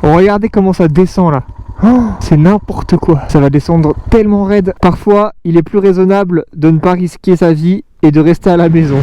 Oh, regardez comment ça descend là. Oh, c'est n'importe quoi. Ça va descendre tellement raide. Parfois, il est plus raisonnable de ne pas risquer sa vie et de rester à la maison.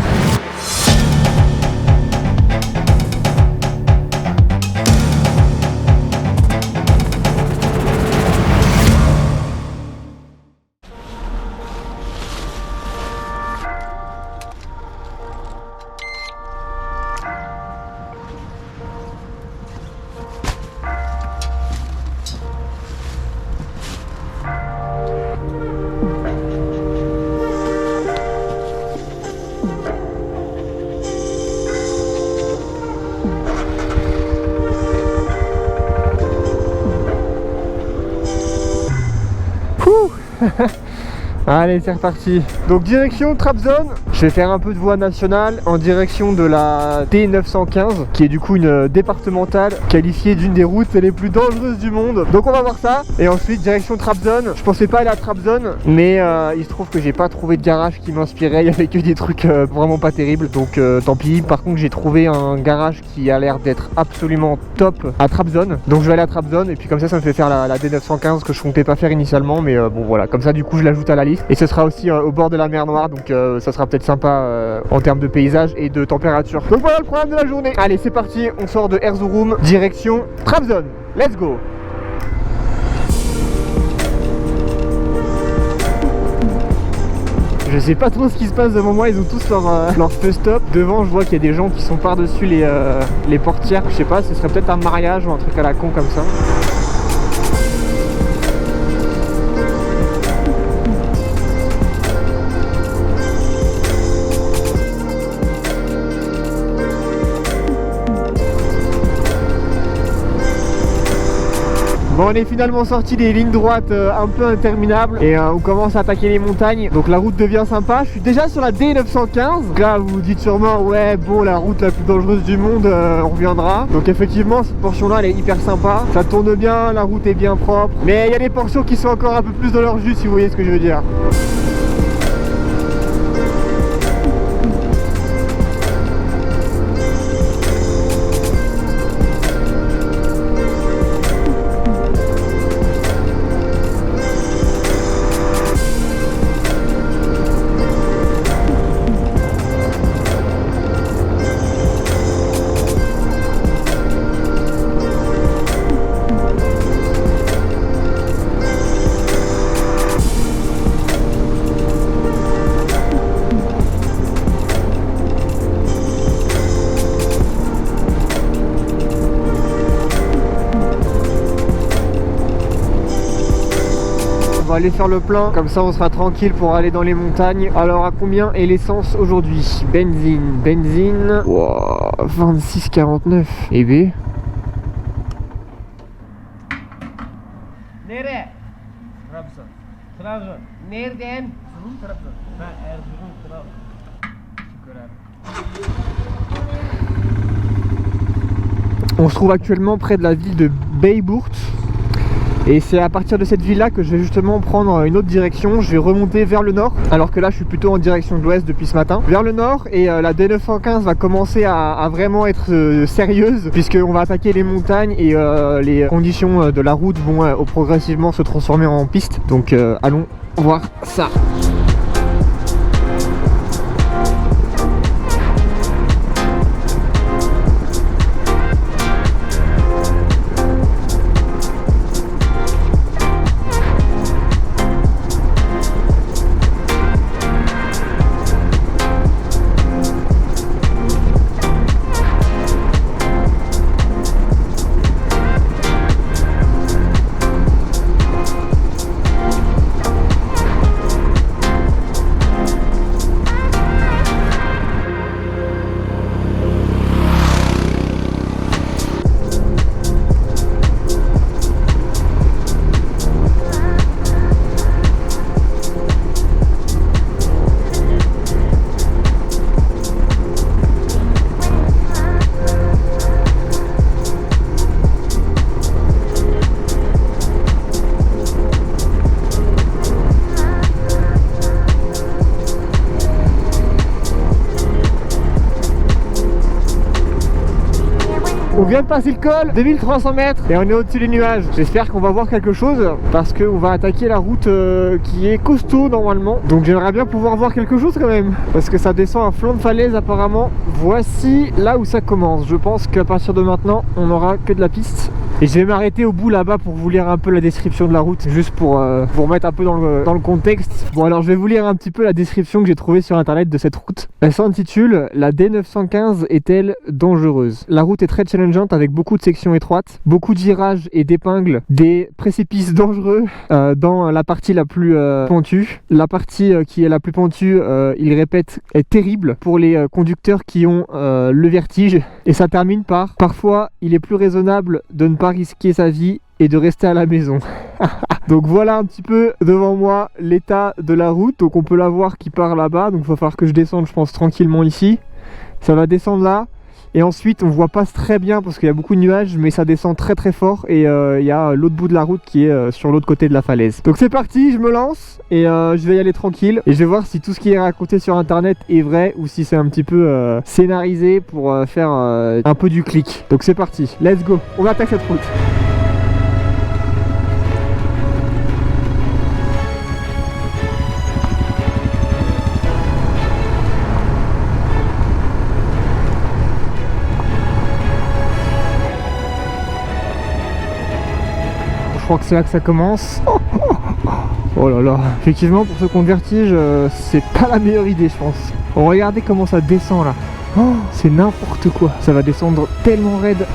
Allez, c'est reparti. Donc direction Trabzon. Je vais faire un peu de voie nationale en direction de la D915, qui est du coup une départementale qualifiée d'une des routes les plus dangereuses du monde. Donc on va voir ça. Et ensuite direction Trabzon. Je pensais pas aller à Trabzon, mais il se trouve que j'ai pas trouvé de garage qui m'inspirait. Il y avait que des trucs vraiment pas terribles. Donc tant pis. Par contre, j'ai trouvé un garage qui a l'air d'être absolument top à Trabzon. Donc je vais aller à Trabzon et puis comme ça me fait faire la D915 que je comptais pas faire initialement. Mais bon voilà, comme ça du coup je l'ajoute à la liste. Et ce sera aussi au bord de la mer Noire, donc ça sera peut-être sympa en termes de paysage et de température. Donc voilà le programme de la journée. Allez, c'est parti, on sort de Erzurum, direction Trabzon. Let's go. Je sais pas trop ce qui se passe devant moi, ils ont tous leur feu stop. Devant, je vois qu'il y a des gens qui sont par-dessus les portières. Je sais pas, ce serait peut-être un mariage ou un truc à la con comme ça. Bon, on est finalement sorti des lignes droites un peu interminables et on commence à attaquer les montagnes. Donc la route devient sympa. Je suis déjà sur la D915. Donc là, vous vous dites sûrement, ouais, bon, la route la plus dangereuse du monde, on reviendra. Donc effectivement, cette portion-là, elle est hyper sympa. Ça tourne bien, la route est bien propre. Mais il y a des portions qui sont encore un peu plus dans leur jus, si vous voyez ce que je veux dire. On va aller faire le plein, comme ça on sera tranquille pour aller dans les montagnes. Alors à combien est l'essence aujourd'hui? Benzine, wow, 26,49. Et B Nereye? Trabzon. Trabzon. Nereden? Trabzon. Ben Erzurum, Trabzon. On se trouve actuellement près de la ville de Bayburt. Et c'est à partir de cette ville là que je vais justement prendre une autre direction. Je vais remonter vers le nord, alors que là je suis plutôt en direction de l'ouest depuis ce matin. Vers le nord, et la D915 va commencer à vraiment être sérieuse, puisqu'on va attaquer les montagnes et les conditions de la route vont progressivement se transformer en piste. Donc allons voir ça. vient de passer le col, 2300 mètres et on est au-dessus des nuages. J'espère qu'on va voir quelque chose parce qu'on va attaquer la route qui est costaud normalement. Donc j'aimerais bien pouvoir voir quelque chose quand même parce que ça descend un flanc de falaise apparemment. Voici là où ça commence. Je pense qu'à partir de maintenant, on n'aura que de la piste. Et je vais m'arrêter au bout là-bas pour vous lire un peu la description de la route, juste pour vous remettre un peu dans le contexte. Bon alors je vais vous lire un petit peu la description que j'ai trouvée sur internet de cette route. Elle s'intitule « La D915 est-elle dangereuse ?» La route est très challengeante avec beaucoup de sections étroites, beaucoup de virages et d'épingles, des précipices dangereux dans la partie la plus pentue. La partie qui est la plus pentue, il répète, est terrible pour les conducteurs qui ont le vertige. Et ça termine par « Parfois, il est plus raisonnable de ne pas risquer sa vie et de rester à la maison. » Donc voilà un petit peu devant moi l'état de la route. Donc on peut la voir qui part là-bas. Donc il va falloir que je descende, je pense, tranquillement ici. Ça va descendre là. Et ensuite on voit pas très bien parce qu'il y a beaucoup de nuages, mais ça descend très très fort. Et il y a l'autre bout de la route qui est sur l'autre côté de la falaise. Donc c'est parti, je me lance et je vais y aller tranquille. Et je vais voir si tout ce qui est raconté sur internet est vrai ou si c'est un petit peu scénarisé pour faire un peu du clic. Donc c'est parti, let's go, on attaque cette route. Je crois que c'est là que ça commence. Oh là là, effectivement pour ceux qui ont le vertige, c'est pas la meilleure idée je pense. Regardez comment ça descend là. Oh, c'est n'importe quoi. Ça va descendre tellement raide.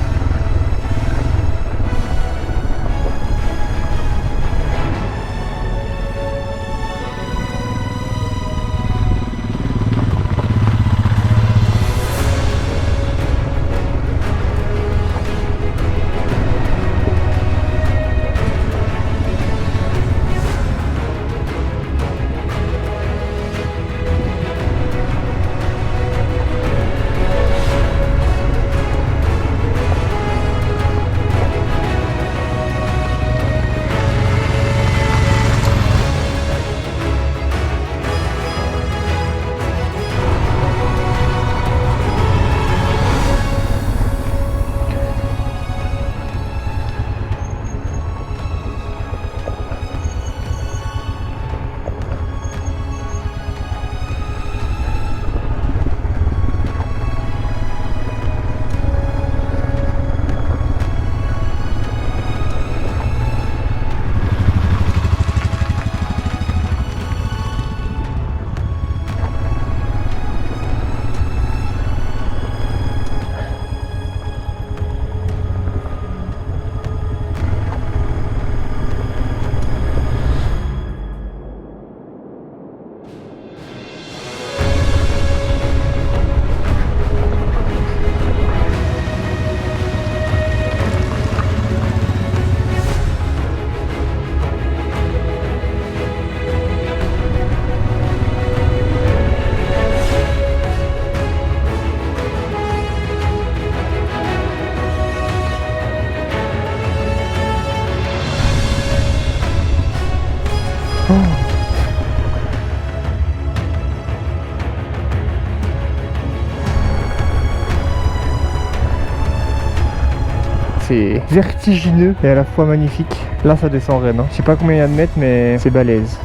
C'est vertigineux et à la fois magnifique. Là ça descend raide, hein. Je sais pas combien il y a de mètres mais c'est balèze.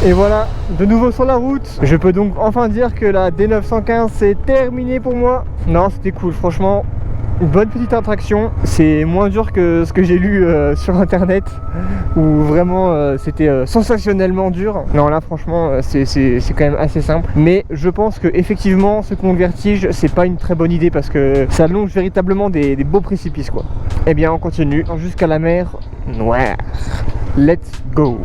Et voilà, de nouveau sur la route. Je peux donc enfin dire que la D915 c'est terminé pour moi. Non, c'était cool, franchement. Une bonne petite attraction. C'est moins dur que ce que j'ai lu sur internet où vraiment c'était sensationnellement dur. Non, là franchement c'est quand même assez simple. Mais je pense que effectivement ceux qui ont le vertige, c'est pas une très bonne idée parce que ça longe véritablement des beaux précipices quoi. Eh bien on continue jusqu'à la mer Noire. Let's go.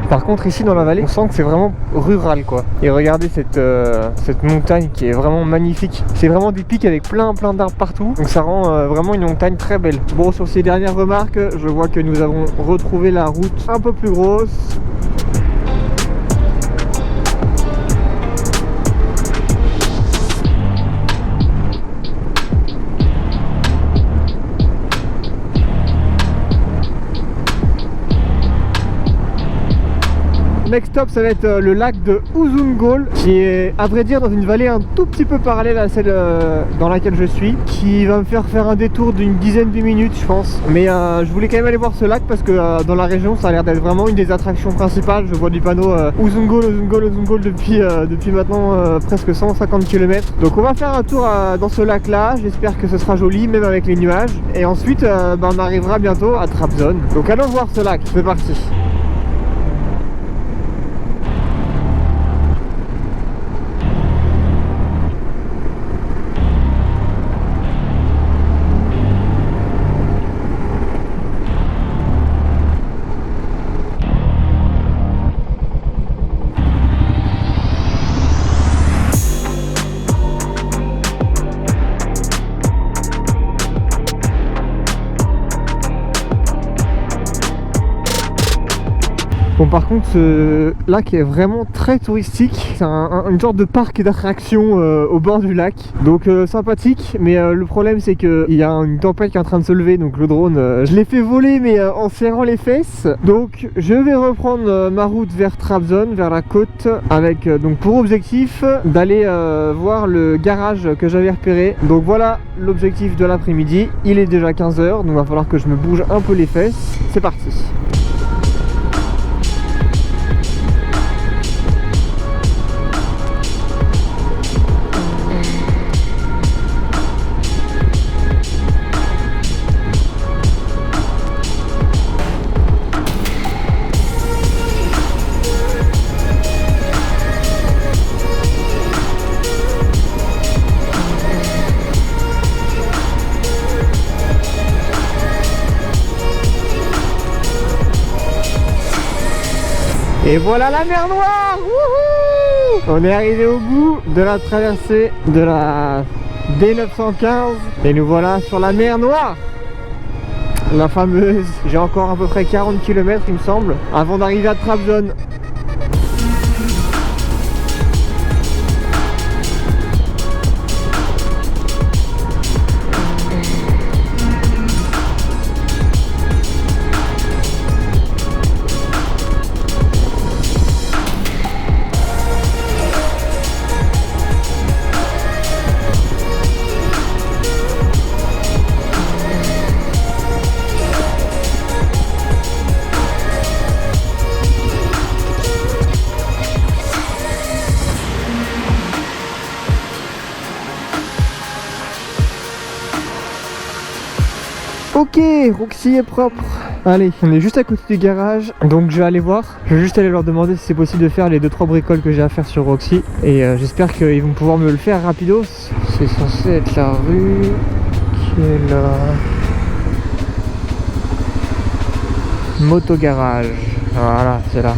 Par contre ici dans la vallée, on sent que c'est vraiment rural quoi. Et regardez cette montagne qui est vraiment magnifique. C'est vraiment des pics avec plein d'arbres partout. Donc ça rend vraiment une montagne très belle. Bon, sur ces dernières remarques, je vois que nous avons retrouvé la route un peu plus grosse. Next stop, ça va être le lac de Uzungol, qui est à vrai dire dans une vallée un tout petit peu parallèle à celle dans laquelle je suis, qui va me faire un détour d'une dizaine de minutes je pense. Mais je voulais quand même aller voir ce lac parce que dans la région ça a l'air d'être vraiment une des attractions principales. Je vois du panneau Uzungol depuis maintenant presque 150 km. Donc on va faire un tour dans ce lac là, j'espère que ce sera joli même avec les nuages. Et ensuite on arrivera bientôt à Trabzon. Donc allons voir ce lac, c'est parti. Bon, par contre ce lac est vraiment très touristique, c'est une sorte de parc d'attractions au bord du lac, donc sympathique, mais le problème c'est qu'il y a une tempête qui est en train de se lever, donc le drone je l'ai fait voler mais en serrant les fesses. Donc je vais reprendre ma route vers Trabzon, vers la côte, avec donc pour objectif d'aller voir le garage que j'avais repéré. Donc voilà l'objectif de l'après-midi, il est déjà 15 h, donc il va falloir que je me bouge un peu les fesses, c'est parti. Et voilà la mer Noire. Wouhou! On est arrivé au bout de la traversée de la D915 et nous voilà sur la mer Noire, la fameuse. J'ai encore à peu près 40 km il me semble avant d'arriver à Trabzon. Ok, Roxy est propre. Allez, on est juste à côté du garage, donc je vais aller voir. Je vais juste aller leur demander si c'est possible de faire les 2-3 bricoles que j'ai à faire sur Roxy. Et j'espère qu'ils vont pouvoir me le faire rapidos. C'est censé être la rue qui est là. Motogarage. Voilà, c'est là.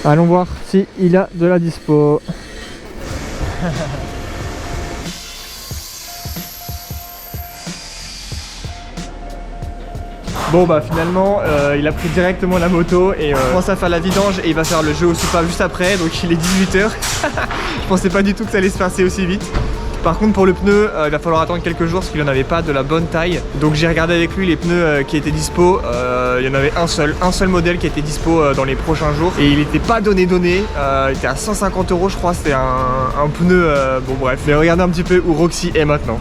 Allons voir si il a de la dispo. Bon bah finalement il a pris directement la moto et commence à faire la vidange et il va faire le jeu au soupape juste après, donc il est 18 h. Je pensais pas du tout que ça allait se passer aussi vite. Par contre pour le pneu il va falloir attendre quelques jours parce qu'il n'en avait pas de la bonne taille. Donc j'ai regardé avec lui les pneus qui étaient dispo, il y en avait un seul modèle qui était dispo dans les prochains jours. Et il n'était pas donné, il était à 150 € je crois, c'était un pneu, bon bref. Mais regardez un petit peu où Roxy est maintenant.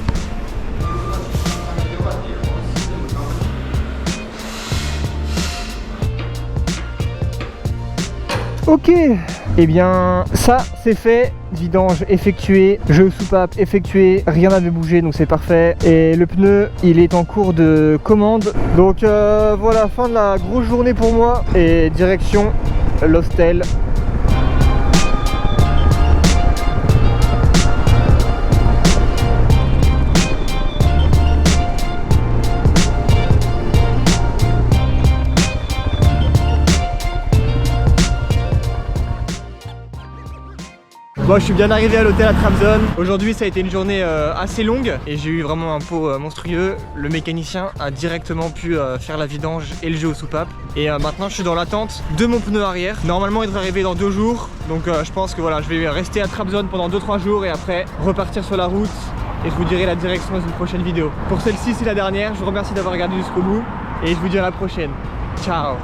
Ok, et eh bien ça c'est fait, vidange effectuée, jeu soupape effectué, rien n'avait bougé donc c'est parfait. Et le pneu il est en cours de commande. Donc voilà, fin de la grosse journée pour moi et direction l'hostel. Bon, je suis bien arrivé à l'hôtel à Trabzon. Aujourd'hui, ça a été une journée assez longue et j'ai eu vraiment un pot monstrueux. Le mécanicien a directement pu faire la vidange et le jeu aux soupapes. Et maintenant, je suis dans l'attente de mon pneu arrière. Normalement, il devrait arriver dans 2 jours. Donc, je pense que voilà, je vais rester à Trabzon pendant 2-3 jours et après repartir sur la route. Et je vous dirai la direction dans une prochaine vidéo. Pour celle-ci, c'est la dernière. Je vous remercie d'avoir regardé jusqu'au bout et je vous dis à la prochaine. Ciao.